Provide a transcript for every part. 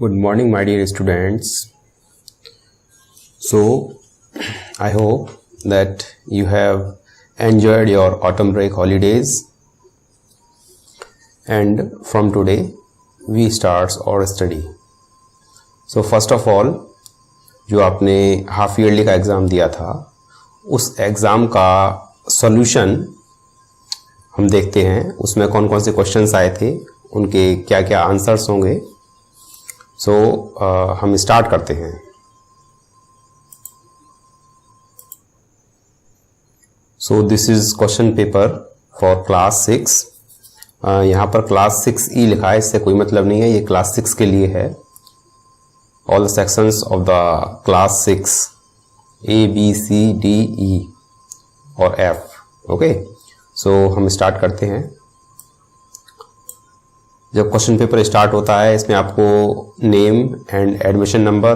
Good morning, my dear students. So, I hope that you have enjoyed your autumn break holidays, and from today we start our study. So, first of all, जो आपने half yearly का exam दिया था उस exam का solution हम देखते हैं, उसमें कौन कौन से क्वेश्चंस आए थे, उनके क्या क्या आंसर्स होंगे. सो हम स्टार्ट करते हैं. सो this is question paper for class 6. यहाँ पर क्लास 6E लिखा है, इससे कोई मतलब नहीं है, ये क्लास 6 के लिए है. All the sections of the class 6 A B C D E और F. ओके, सो हम स्टार्ट करते हैं. जब क्वेश्चन पेपर स्टार्ट होता है इसमें आपको name and admission number,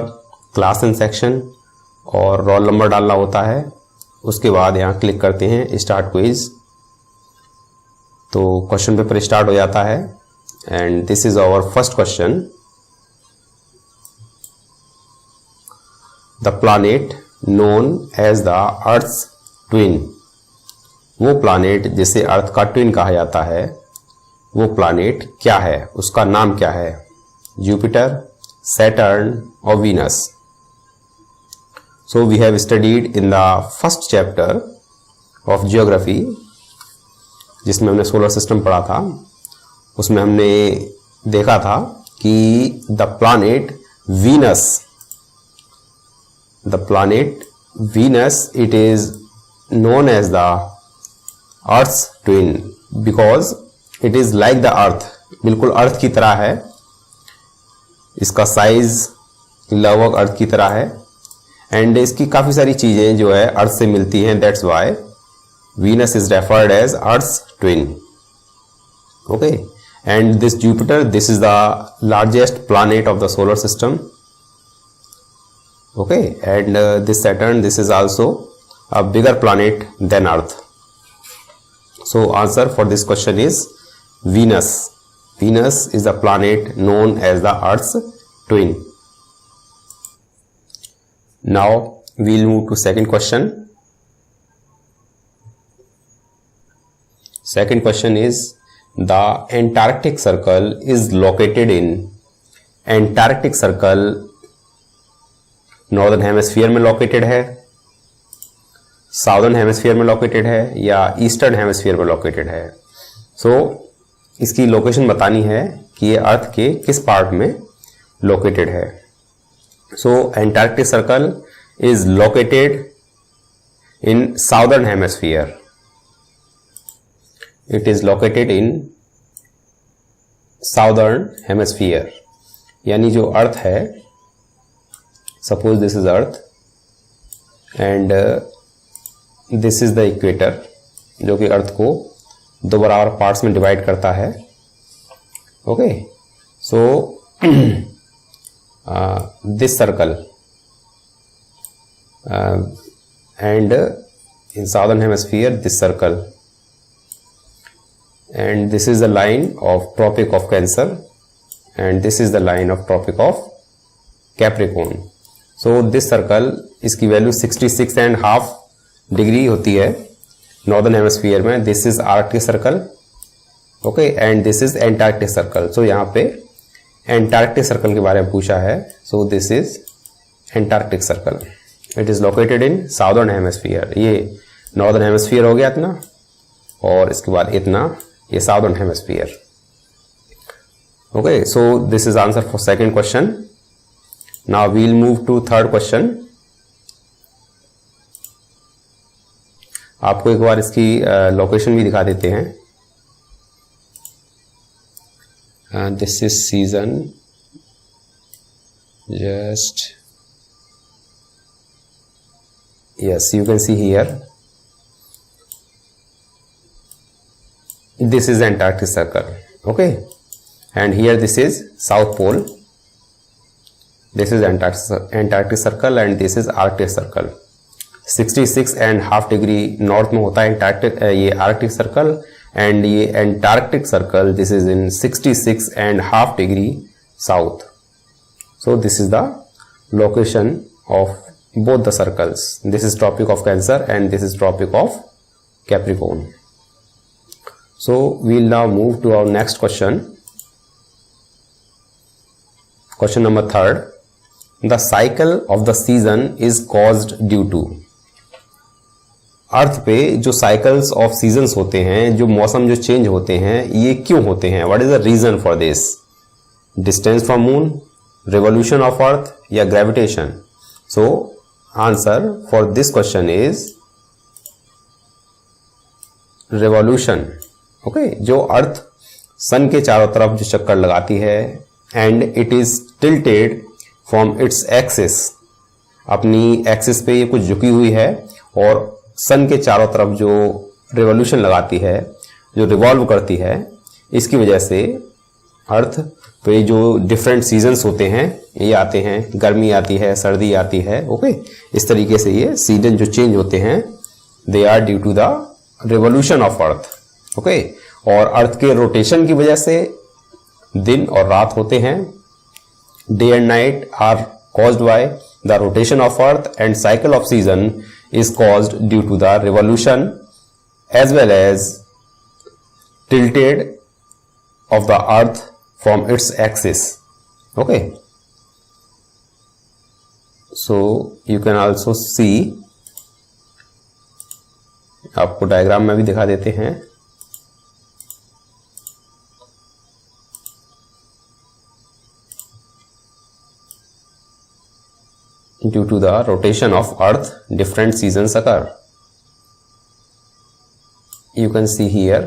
class and section और रोल नंबर डालना होता है. उसके बाद यहाँ क्लिक करते हैं स्टार्ट क्विज. तो क्वेश्चन पेपर स्टार्ट हो जाता है and this is our first question. The planet known as the earth's twin. वो प्लैनेट जिसे अर्थ का ट्विन कहा जाता है, वो प्लैनेट क्या है, उसका नाम क्या है? जुपिटर, सैटर्न और Venus. So we have studied in the first chapter of geography, जिसमें हमने सोलर सिस्टम पढ़ा था. उसमें हमने देखा था कि the planet Venus it is known as the earth's twin because it is like the earth. बिल्कुल अर्थ की तरह है, इसका साइज लगभग अर्थ की तरह है एंड इसकी काफी सारी चीजें जो है अर्थ से मिलती हैं. That's why Venus is referred as earth's twin. Okay, and this Jupiter, this is the largest planet of the solar system. Okay, and this Saturn, this is also a bigger planet than earth. So answer for this question is Venus. Venus is the planet known as the Earth's twin. Now we'll move to second question. Second question is the Antarctic Circle is located in. Antarctic Circle Northern Hemisphere में located है, southern hemisphere में located है या eastern hemisphere में located है. सो इसकी location बतानी है कि ये अर्थ के किस पार्ट में लोकेटेड है. So Antarctic circle is located in southern hemisphere. It is located in southern hemisphere. यानी जो अर्थ है, suppose this is earth and this is the equator, जो कि अर्थ को दो बराबर पार्ट्स में डिवाइड करता है. Okay, so this circle and in southern hemisphere this circle and this is the line of tropic of cancer and this is the line of tropic of capricorn. So this circle, इसकी value 66.5 degree होती है northern hemisphere में. This is Arctic circle. Okay, and this is Antarctic circle. So यहाँ पे antarctic circle के बारे में पूछा है. So this is Antarctic circle. It is located in southern hemisphere. ये नॉर्दर्न हेमिस्फीयर हो गया इतना, और इसके बाद इतना, ये southern hemisphere. Okay, so this is answer for second question. Now we'll move to third question. आपको एक बार इसकी लोकेशन भी दिखा देते हैं. This is season, just yes you can see here. This is Antarctic circle. Okay, and here this is south pole. This is Antarctic circle and this is Arctic circle. 66.5 degree north में होता है ये Arctic circle and ये Antarctic circle this is in 66.5 degree south. So this is the location of both the circles. This is Tropic of Cancer and this is Tropic of Capricorn. So we'll now move to our next question. Question number 3. The cycle of the season is caused due to. अर्थ पे जो cycles of seasons होते हैं, जो मौसम जो change होते हैं, ये क्यों होते हैं? What is the reason for this? Distance from moon, revolution of earth या gravitation? So answer for this question is revolution. Okay, जो अर्थ सन के चारों तरफ जो चक्कर लगाती है and it is tilted from its axis, अपनी एक्सिस पे ये कुछ झुकी हुई है और सन के चारों तरफ जो रिवॉल्यूशन लगाती है, जो रिवॉल्व करती है, इसकी वजह से अर्थ पे जो डिफरेंट सीजन्स होते हैं ये आते हैं. गर्मी आती है, सर्दी आती है. ओके, इस तरीके से ये सीजन जो चेंज होते हैं they are due to the revolution of earth. Okay, और अर्थ के रोटेशन की वजह से दिन और रात होते हैं. Day and night are caused by the rotation of earth, and cycle of season is caused due to the revolution as well as tilted of the earth from its axis. Okay, so you can also see, आपको diagram में भी दिखा देते हैं. Due to the rotation of earth, different seasons occur. You can see here,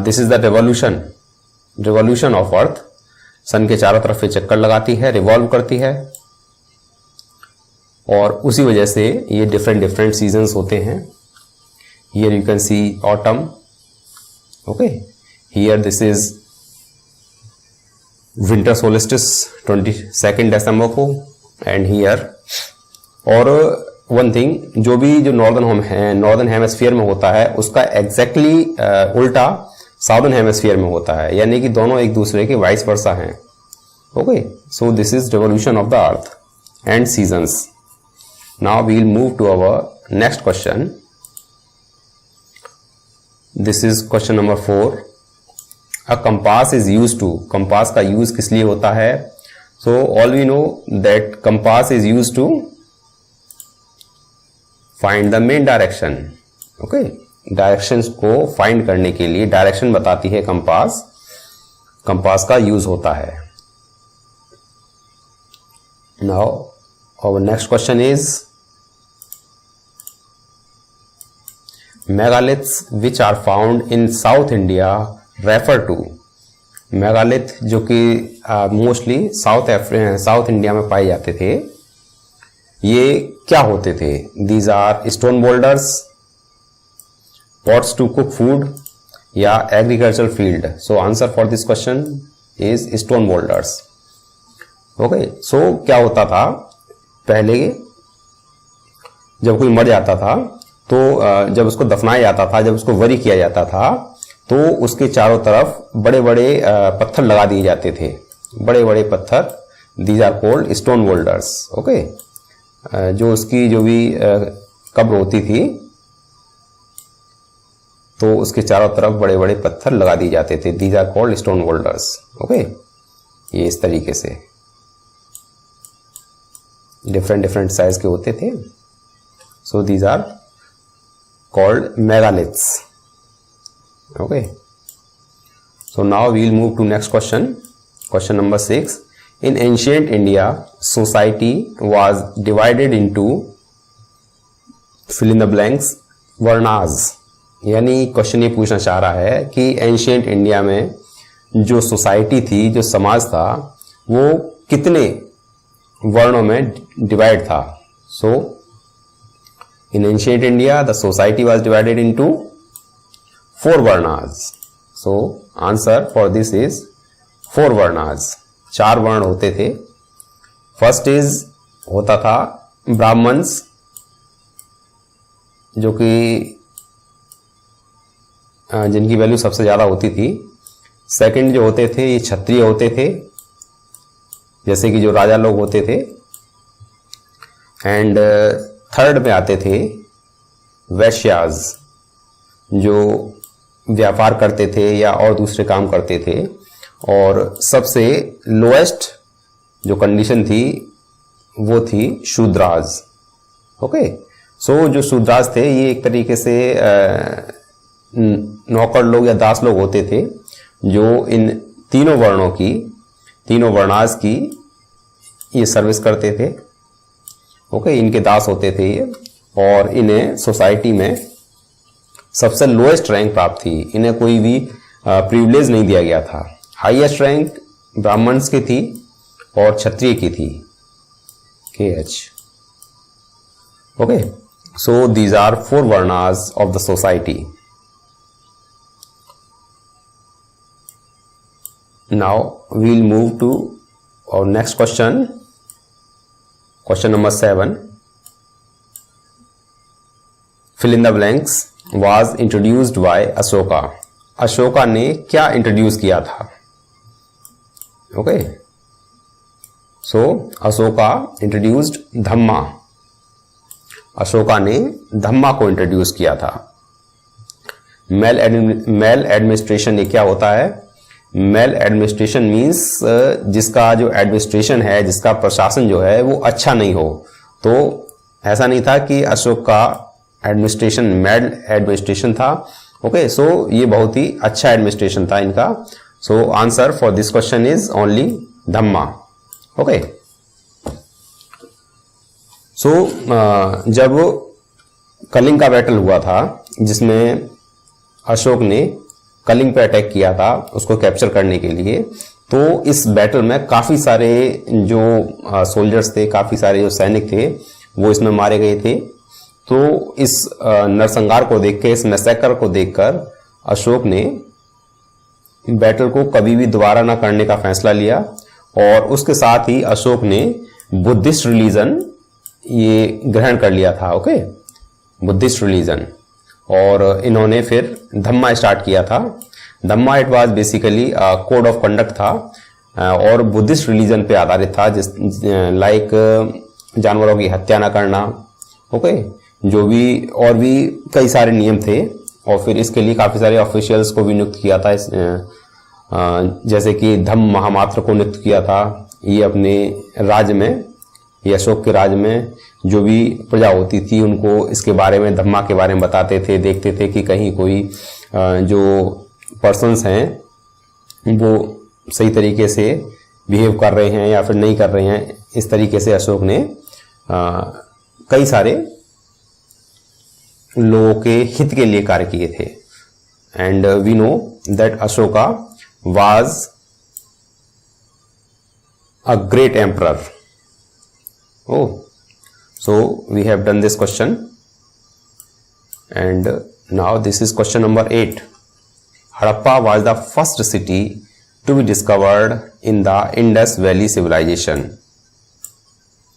this is the revolution of earth. सन के चारों तरफ ये चक्कर लगाती है, रिवॉल्व करती है, और उसी वजह से ये डिफरेंट सीजन्स होते हैं. Here you can see autumn. Okay, here this is winter solstice 22nd December को. एंड हियर, और वन थिंग, जो भी जो नॉर्दर्न हेमिस्फीयर में होता है उसका एग्जैक्टली उल्टा साउदर्न हेमिस्फीयर में होता है, यानी कि दोनों एक दूसरे के वाइस वर्सा हैं. Okay, so this is revolution of the earth and seasons. Now we will move to our next question. This is question number 4. A compass is used to. Compass का यूज किस लिए होता है? So all we know that compass is used to find the main direction. Okay, directions को find करने के लिए direction बताती है कंपास. कंपास का यूज होता है. Now our next question is megaliths which are found in South India refer to. Megalith जो कि मोस्टली साउथ इंडिया में पाए जाते थे, ये क्या होते थे? These are stone boulders, pots to cook food या agriculture field. So answer for this question is stone boulders. Okay, so क्या होता था पहले, जब कोई मर जाता था तो जब उसको दफनाया जाता था, जब उसको वरी किया जाता था, तो उसके चारों तरफ बड़े बड़े पत्थर लगा दिए जाते थे. बड़े बड़े पत्थर, these are called stone boulders. Okay, जो उसकी जो भी कब्र होती थी तो उसके चारों तरफ बड़े बड़े पत्थर लगा दिए जाते थे. These are called stone boulders. Okay, ये इस तरीके से डिफरेंट साइज के होते थे. So these are called megaliths. Okay, so now we will move to next question. Question number 6. In ancient India, society was divided into fill in the blanks varnas. यानी question ये पूछना चाह रहा है कि एंशियंट इंडिया में जो society थी, जो समाज था, वो कितने वर्णों में डिवाइड था. So in ancient India the society was divided into 4 varnas. So answer for this is 4 varnas. 4 वर्ण होते थे. फर्स्ट इज होता था ब्राह्मण्स, जो कि जिनकी वैल्यू सबसे ज्यादा होती थी. सेकंड जो होते थे ये क्षत्रिय होते थे. जैसे कि जो राजा लोग होते थे। एंड थर्ड में आते थे वैश्याज, जो व्यापार करते थे या और दूसरे काम करते थे। और सबसे लोएस्ट जो कंडीशन थी वो थी शूद्राज। ओके, सो जो शूद्राज थे ये एक तरीके से नौकर लोग या दास लोग होते थे, जो इन तीनों वर्णों की, तीनों वर्णास की ये सर्विस करते थे। ओके, इनके दास होते थे ये, और इन्हें सोसाइटी में सबसे लोएस्ट रैंक प्राप्त थी। इन्हें कोई भी प्रिविलेज नहीं दिया गया था। हाईएस्ट रैंक ब्राह्मण्स की थी और क्षत्रिय की थी, KH। Okay, so these are 4 varnas of the society. Now we'll move to our next question, question number 7. Fill in the blanks was introduced by Ashoka. Ashoka ने क्या इंट्रोड्यूस किया था? ओके, सो अशोका इंट्रोड्यूस्ड धम्मा। अशोका ने धम्मा को इंट्रोड्यूस किया था। मेल एडमिनिस्ट्रेशन ये क्या होता है? मेल एडमिनिस्ट्रेशन मीन्स जिसका जो एडमिनिस्ट्रेशन है, जिसका प्रशासन जो है वो अच्छा नहीं हो। तो ऐसा नहीं था कि अशोक का एडमिनिस्ट्रेशन मेल एडमिनिस्ट्रेशन था। ओके, सो ये बहुत ही अच्छा एडमिनिस्ट्रेशन था इनका। So answer for this question is only dhamma. Okay, so जब कलिंग का बैटल हुआ था, जिसमें अशोक ने कलिंग पे अटैक किया था उसको कैप्चर करने के लिए, तो इस बैटल में काफी सारे जो सोल्जर्स थे, काफी सारे जो सैनिक थे वो इसमें मारे गए थे। तो इस नरसंहार को देख के, इस मैसेकर को देखकर अशोक ने बैटल को कभी भी दोबारा ना करने का फैसला लिया। और उसके साथ ही अशोक ने बुद्धिस्ट रिलीजन ये ग्रहण कर लिया था। Okay, Buddhist religion. और इन्होंने फिर धम्मा स्टार्ट किया था। Dhamma it was basically code of conduct था और बुद्धिस्ट रिलीजन पे आधारित था, जिस लाइक जानवरों की हत्या ना करना। ओके, जो भी और भी कई सारे नियम थे। और फिर इसके लिए काफी सारे ऑफिशियल्स को भी नियुक्त किया था, जैसे कि धम्म महामात्र को नियुक्त किया था। ये अपने राज्य में, ये अशोक के राज्य में जो भी प्रजा होती थी उनको इसके बारे में, धम्मा के बारे में बताते थे, देखते थे कि कहीं कोई जो पर्सन्स हैं वो सही तरीके से बिहेव कर रहे हैं या फिर नहीं कर रहे हैं। इस तरीके से अशोक ने कई सारे लोगों के हित के लिए कार्य किए थे। And we know that Ashoka was a great emperor. Oh, so we have done this question, and now this is question number 8. Harappa was the first city to be discovered in the Indus Valley Civilization.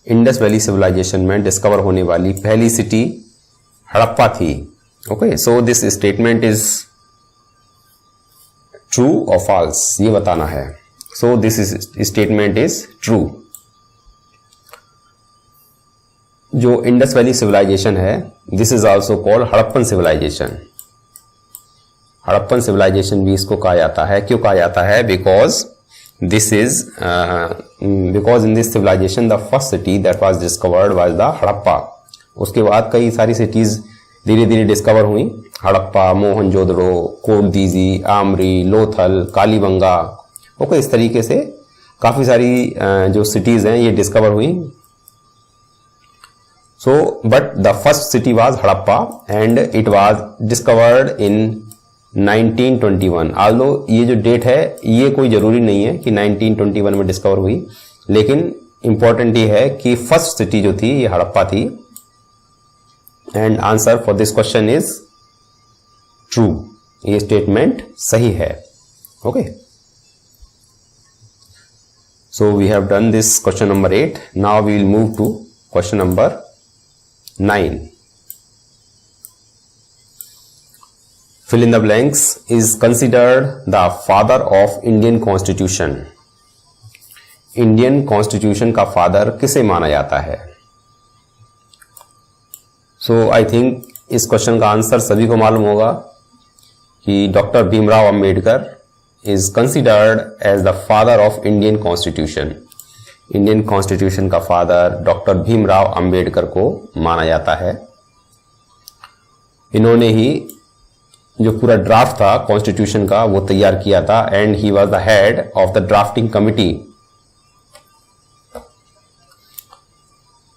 Indus Valley Civilization में discover होने वाली पहली city Harappa थी। Okay, so this statement is true or false, ये बताना है। So this statement is true. जो Indus valley civilization है, this is also called Harappan civilization. Harappan civilization भी इसको कहा जाता है। क्यों कहा जाता है? Because in this civilization the first city that was discovered was the Harappa. उसके बाद कई सारी सिटीज धीरे धीरे डिस्कवर हुई। हड़प्पा, मोहनजोदड़ो, कोटदीजी, आमरी, लोथल, कालीबंगा। ओके, इस तरीके से काफी सारी जो सिटीज हैं ये डिस्कवर हुई। So, but the first city was Harappa and it was discovered in 1921. Although ये जो डेट है ये कोई जरूरी नहीं है कि 1921 में डिस्कवर हुई, लेकिन इंपॉर्टेंट ये है कि फर्स्ट सिटी जो थी ये हड़प्पा थी। And answer for this question is true. ये स्टेटमेंट सही है। Okay, so we have done this question number 8. Now we will move to question number 9. Fill in the blanks is considered the father of Indian Constitution. Indian constitution का father किसे माना जाता है? So I think इस question का answer सभी को मालूम होगा कि doctor Bhimrao Ambedkar is considered as the father of Indian constitution. Indian constitution का फादर डॉक्टर भीमराव अंबेडकर को माना जाता है। इन्होंने ही जो पूरा ड्राफ्ट था कॉन्स्टिट्यूशन का वो तैयार किया था and he was the head of the drafting committee.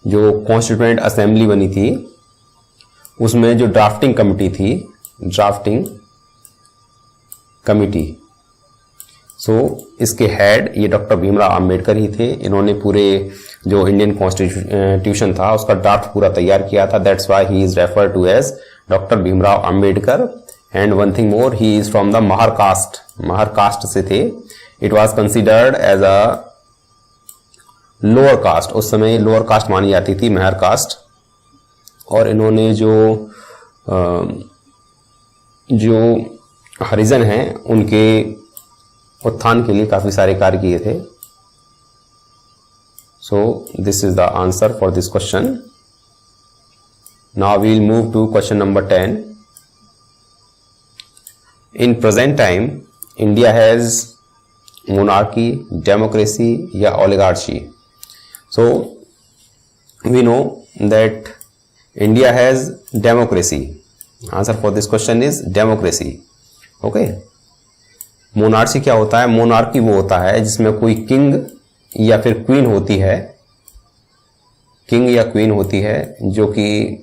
जो कॉन्स्टिट्यूएंट असेंबली बनी थी उसमें जो ड्राफ्टिंग कमिटी थी, ड्राफ्टिंग कमिटी, सो इसके हेड ये डॉक्टर भीमराव अंबेडकर ही थे। इन्होंने पूरे जो इंडियन कॉन्स्टिट्यूशन था उसका ड्राफ्ट पूरा तैयार किया था। That's why he is referred to as doctor Bhimrao Ambedkar. And one thing more, he is from the Mahar caste, Mahar caste से थे। It was considered as a lower caste, उस समय लोअर कास्ट मानी जाती थी, महर कास्ट। और इन्होंने जो हरिजन हैं उनके उत्थान के लिए काफी सारे कार्य किए थे। So this is the answer for this question. Now we will move to question number 10। In present time India has monarchy, democracy या oligarchy? So we know that India has democracy. Answer for this question is democracy. Okay, monarchy क्या होता है? Monarchy वो होता है जिसमें कोई king या फिर क्वीन होती है, किंग या क्वीन होती है जो कि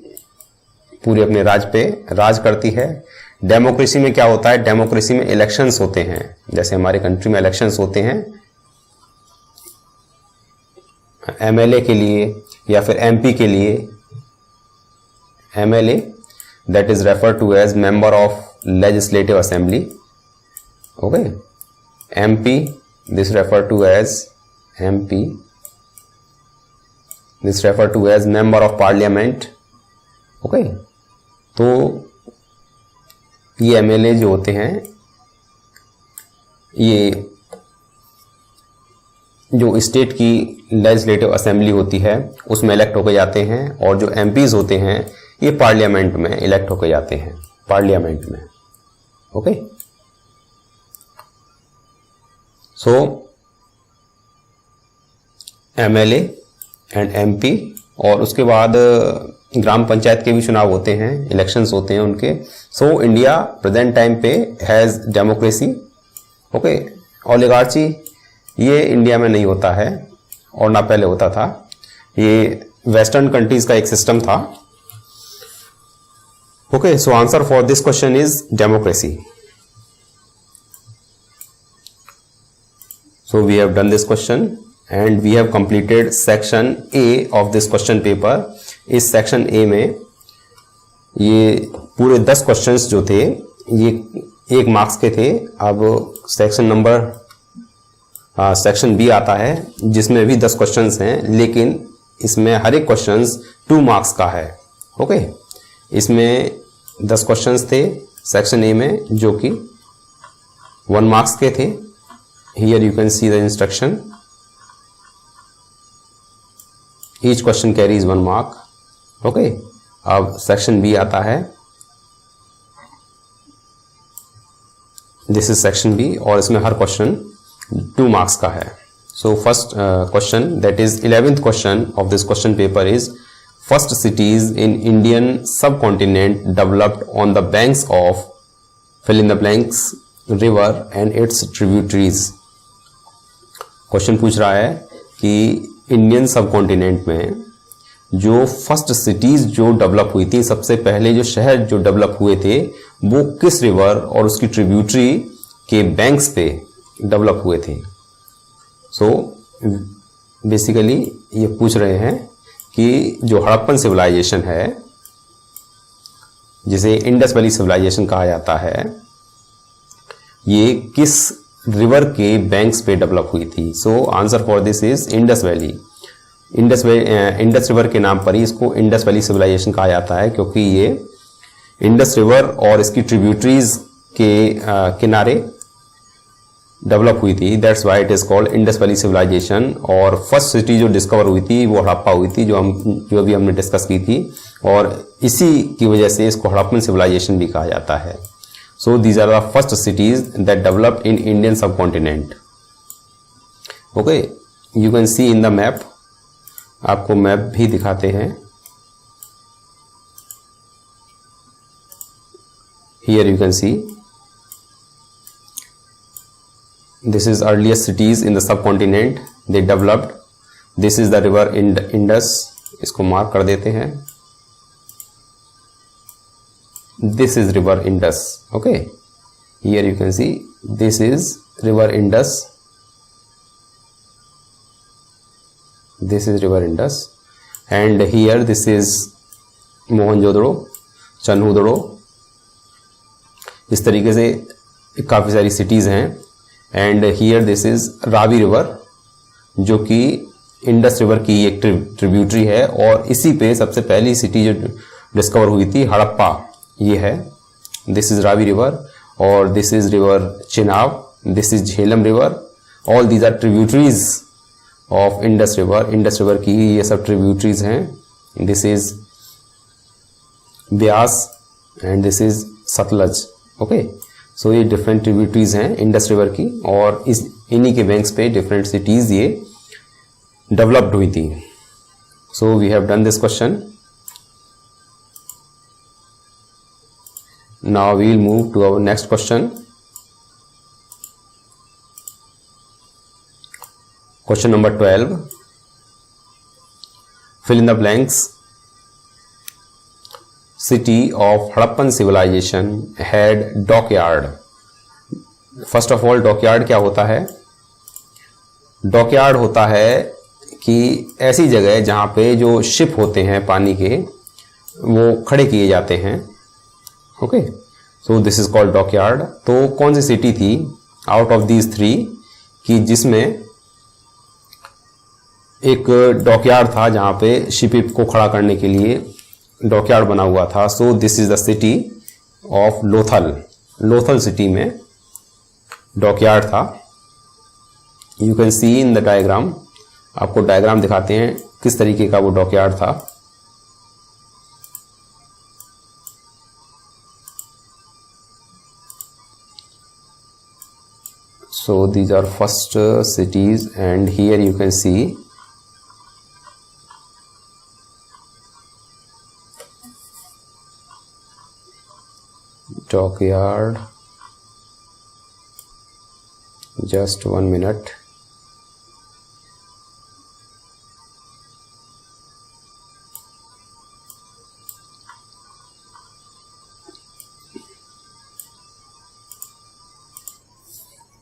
पूरे अपने राज पे राज करती है। डेमोक्रेसी में क्या होता है? डेमोक्रेसी में इलेक्शंस होते हैं, जैसे हमारे कंट्री में इलेक्शंस होते हैं एमएलए के लिए या फिर एमपी के लिए। MLA that is referred to as member of legislative assembly. Okay, MP this refer to as MP, this refer to as member of parliament. Okay, तो ये एमएलए जो होते हैं ये जो स्टेट की लेजिस्लेटिव असेंबली होती है उसमें इलेक्ट होकर जाते हैं, और जो एमपीज होते हैं ये पार्लियामेंट में इलेक्ट होकर जाते हैं, पार्लियामेंट में। Okay, so MLA and MP, और उसके बाद ग्राम पंचायत के भी चुनाव होते हैं, इलेक्शंस होते हैं उनके। सो इंडिया प्रेजेंट टाइम पे हैज डेमोक्रेसी। ओके, ओलिगार्ची ये इंडिया में नहीं होता है और ना पहले होता था, ये वेस्टर्न कंट्रीज का एक सिस्टम था। Okay, so answer for this question is democracy. So we have done this question and we have completed section A of this question paper. इस section A में ये पूरे 10 questions जो थे ये 1 मार्क्स के थे। अब सेक्शन B आता है जिसमें भी 10 questions हैं, लेकिन इसमें हर एक questions 2 मार्क्स का है। ओके, इसमें 10 questions थे सेक्शन A में जो कि 1 मार्क्स के थे। Here you can see the instruction. Each question carries 1 mark. Okay. अब section B आता है। This is section B और इसमें हर question 2 marks का है। So first question, that is 11th question of this question paper is, first cities in Indian subcontinent developed on the banks of fill in the blanks river and its tributaries। Question पूछ रहा है कि Indian सब continent में जो first cities जो develop हुई थी, सबसे पहले जो शहर जो डेवलप हुए थे वो किस रिवर और उसकी ट्रिब्यूटरी के बैंक्स पे डेवलप हुए थे। सो बेसिकली ये पूछ रहे हैं कि जो हड़प्पन सिविलाइजेशन है जिसे इंडस वैली सिविलाइजेशन कहा जाता है, ये किस रिवर के बैंक्स पे डेवलप हुई थी। सो answer for this is Indus valley. Indus river के नाम पर ही इसको इंडस वैली सिविलाइजेशन कहा जाता है, क्योंकि ये इंडस रिवर और इसकी ट्रिब्यूटरीज के किनारे डेवलप हुई थी, that's why it is called Indus valley civilization. और फर्स्ट सिटी जो डिस्कवर हुई थी वो हड़प्पा हुई थी, जो अभी हमने डिस्कस की थी, और इसी की वजह से इसको हड़प्पन सिविलाइजेशन भी कहा जाता है। So these are the first cities that developed in Indian subcontinent. Okay, you can see in the map, आपको मैप भी दिखाते हैं। Here you can see this is earliest cities in the subcontinent they developed. This is the river Indus, इसको mark कर देते हैं। This is river Indus. Okay, here you can see this is river Indus. This is river Indus, and here this is Mohenjodaro, Chanhudaro. इस तरीके से काफ़ी सारी cities हैं। And here this is Ravi river, जो कि इंडस रिवर की एक ट्रिब्यूटरी है, और इसी पे सबसे पहली सिटी जो डिस्कवर हुई थी हड़प्पा, ये है। दिस इज रावी रिवर, और this is river Chenab, this is Jhelum river. All these are tributaries of Indus river. Indus river की ये सब ट्रिब्यूटरीज हैं। This is Beas and this is Sutlej. Okay, so ये डिफरेंट ट्रिब्यूटरीज हैं इंडस रिवर की, और इन्हीं के बैंक्स पे डिफरेंट सिटीज ये डेवलप्ड हुई थी। So we have done this question. Now we will move to our next question. Question number 12, fill in the blanks. City of Harappan civilization had dockyard. First of all, dockyard क्या होता है? Dockyard होता है कि ऐसी जगह जहाँ पे जो शिप होते हैं पानी के, वो खड़े किए जाते हैं। Okay, so this is called dockyard. तो कौन सी सिटी थी आउट ऑफ दीज थ्री कि जिसमें एक डॉकयार्ड था, जहाँ पे शिप को खड़ा करने के लिए डॉकयार्ड बना हुआ था? So this is the city of Lothal. Lothal city में डॉकयार्ड था। You can see in the diagram, आपको डायग्राम दिखाते हैं किस तरीके का वो डॉकयार्ड था। So these are first cities, and here you can see dockyard. Just 1 minute.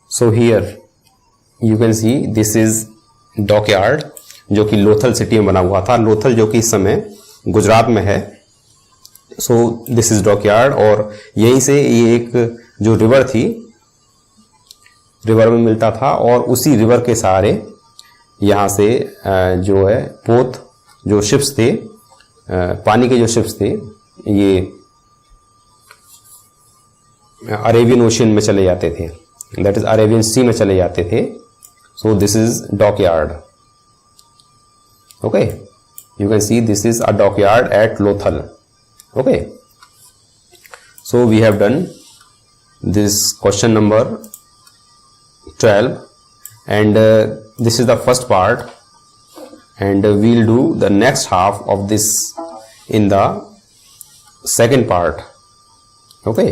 So here you can see this is dockyard, जो कि लोथल सिटी में बना हुआ था। लोथल जो कि इस समय गुजरात में है। सो दिस इज डॉकयार्ड, और यहीं से ये एक जो रिवर थी, रिवर में मिलता था, और उसी रिवर के सहारे यहाँ से जो है पोत, जो शिप्स थे, पानी के जो शिप्स थे, ये अरेबियन ओशियन में चले जाते थे, दैट इज अरेबियन सी में चले जाते थे। So this is dockyard. Okay, you can see this is a dockyard at Lothal. Okay, so we have done this question number 12, and this is the first part, and we'll do the next half of this in the second part. Okay.